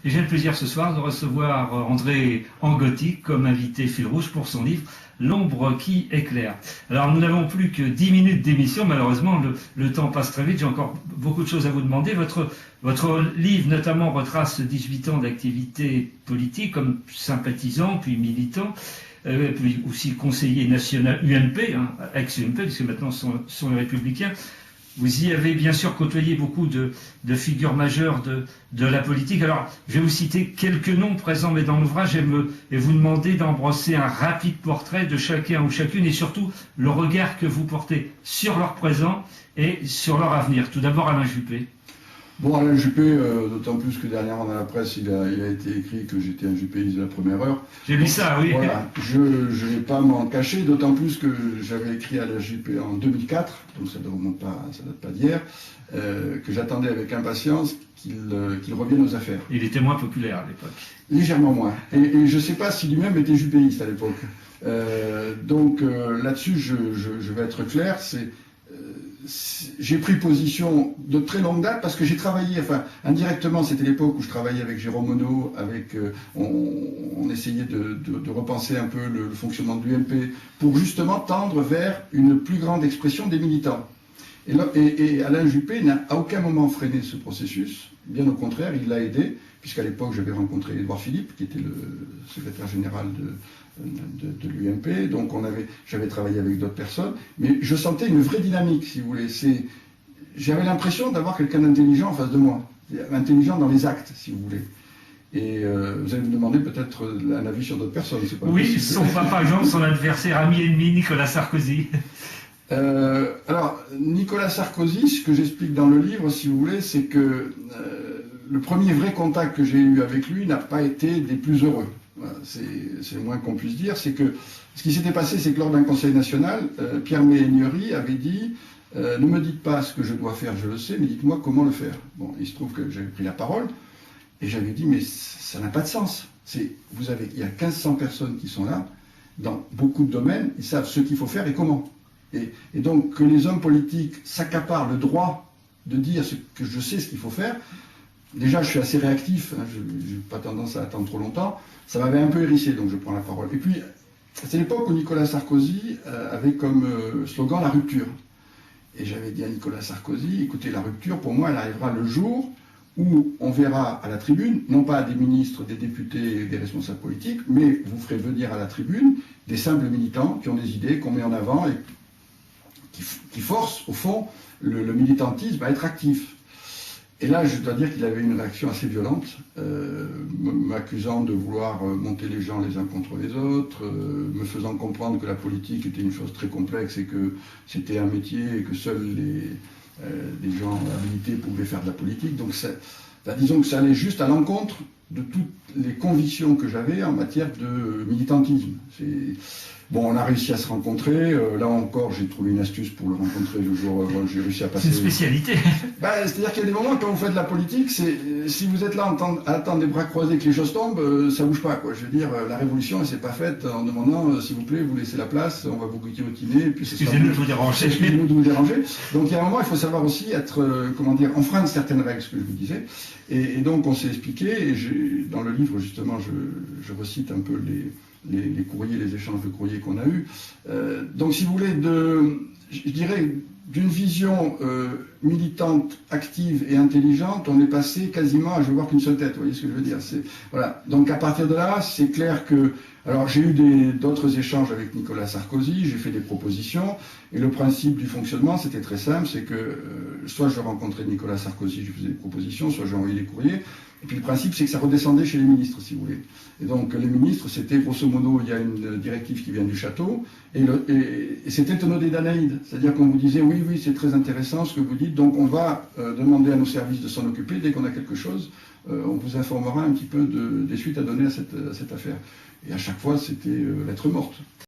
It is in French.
Et j'ai le plaisir ce soir de recevoir André Angotti comme invité fil rouge pour son livre L'ombre qui éclaire. Alors nous n'avons plus que 10 minutes d'émission, malheureusement le temps passe très vite, j'ai encore beaucoup de choses à vous demander. Votre livre notamment retrace 18 ans d'activité politique comme sympathisant puis militant, puis aussi conseiller national UMP, ex-UMP, puisque maintenant sont les Républicains. Vous y avez bien sûr côtoyé beaucoup de figures majeures de la politique. Alors, je vais vous citer quelques noms présents mais dans l'ouvrage et vous demander d'embrasser un rapide portrait de chacun ou chacune et surtout le regard que vous portez sur leur présent et sur leur avenir. Tout d'abord, Alain Juppé. Bon, Alain Juppé, d'autant plus que dernièrement dans la presse, il a été écrit que j'étais un juppéiste de la première heure. J'ai lu ça, oui. Voilà, je ne vais pas m'en cacher, d'autant plus que j'avais écrit Alain Juppé en 2004, donc ça ne date pas d'hier, que j'attendais avec impatience qu'il revienne aux affaires. Il était moins populaire à l'époque. Légèrement moins. Et je ne sais pas si lui-même était juppéiste à l'époque. Donc là-dessus, je vais être clair, j'ai pris position de très longue date parce que j'ai travaillé, enfin indirectement c'était l'époque où je travaillais avec Jérôme Monod, on essayait de repenser un peu le fonctionnement de l'UMP pour justement tendre vers une plus grande expression des militants. Et Alain Juppé n'a à aucun moment freiné ce processus, bien au contraire, il l'a aidé, puisqu'à l'époque j'avais rencontré Édouard Philippe, qui était le secrétaire général de l'UMP, donc j'avais travaillé avec d'autres personnes, mais je sentais une vraie dynamique, si vous voulez. J'avais l'impression d'avoir quelqu'un d'intelligent en face de moi, intelligent dans les actes, si vous voulez. Et vous allez me demander peut-être un avis sur d'autres personnes. C'est pas oui, possible. son par exemple, son adversaire, ami ennemi, Nicolas Sarkozy. Alors, Nicolas Sarkozy, ce que j'explique dans le livre, si vous voulez, c'est que le premier vrai contact que j'ai eu avec lui n'a pas été des plus heureux. Voilà, c'est le moins qu'on puisse dire. C'est que ce qui s'était passé, c'est que lors d'un conseil national, Pierre Méhaignerie avait dit ne me dites pas ce que je dois faire, je le sais, mais dites-moi comment le faire. Bon, il se trouve que j'avais pris la parole et j'avais dit mais ça n'a pas de sens. Il y a 1500 personnes qui sont là, dans beaucoup de domaines, ils savent ce qu'il faut faire et comment. Et donc que les hommes politiques s'accaparent le droit de dire que je sais ce qu'il faut faire. Déjà, je suis assez réactif, je n'ai pas tendance à attendre trop longtemps. Ça m'avait un peu hérissé, donc je prends la parole. Et puis, c'est l'époque où Nicolas Sarkozy avait comme slogan la rupture. Et j'avais dit à Nicolas Sarkozy, écoutez, la rupture, pour moi, elle arrivera le jour où on verra à la tribune, non pas des ministres, des députés et des responsables politiques, mais vous ferez venir à la tribune des simples militants qui ont des idées, qu'on met en avant et qui forcent, au fond, le militantisme à être actif. Et là, je dois dire qu'il avait une réaction assez violente, m'accusant de vouloir monter les gens les uns contre les autres, me faisant comprendre que la politique était une chose très complexe et que c'était un métier et que seuls les gens habilités pouvaient faire de la politique. Donc disons que ça allait juste à l'encontre de toutes les convictions que j'avais en matière de militantisme. Bon, on a réussi à se rencontrer. Là encore, j'ai trouvé une astuce pour le rencontrer le jour où j'ai réussi à passer. C'est une spécialité. C'est-à-dire qu'il y a des moments, quand vous faites de la politique, si vous êtes là à attendre des bras croisés que les choses tombent, ça bouge pas, quoi. Je veux dire, la révolution, elle s'est pas faite en demandant, s'il vous plaît, vous laissez la place, on va vous guillotiner. Excusez-nous de vous déranger. Excusez-nous de vous déranger. Donc, il y a un moment, il faut savoir aussi être, enfreindre certaines règles, ce que je vous disais. Et donc, on s'est expliqué, et dans le livre, justement, je recite un peu les courriers, les échanges de courriers qu'on a eus. Donc, si vous voulez, je dirais, d'une vision militante, active et intelligente, on est passé quasiment à je ne voir qu'une seule tête, vous voyez ce que je veux dire. Voilà. Donc, à partir de là, c'est clair que... Alors, j'ai eu d'autres échanges avec Nicolas Sarkozy, j'ai fait des propositions, et le principe du fonctionnement, c'était très simple, c'est que soit je rencontrais Nicolas Sarkozy, je faisais des propositions, soit j'envoyais des courriers, et puis le principe, c'est que ça redescendait chez les ministres, si vous voulez. Et donc, les ministres, c'était grosso modo, il y a une directive qui vient du château, et c'était un ode d'Anaïde. C'est-à-dire qu'on vous disait, oui, c'est très intéressant ce que vous dites, donc on va demander à nos services de s'en occuper, dès qu'on a quelque chose, on vous informera un petit peu des suites à donner à cette affaire. Et à chaque fois, c'était lettre morte.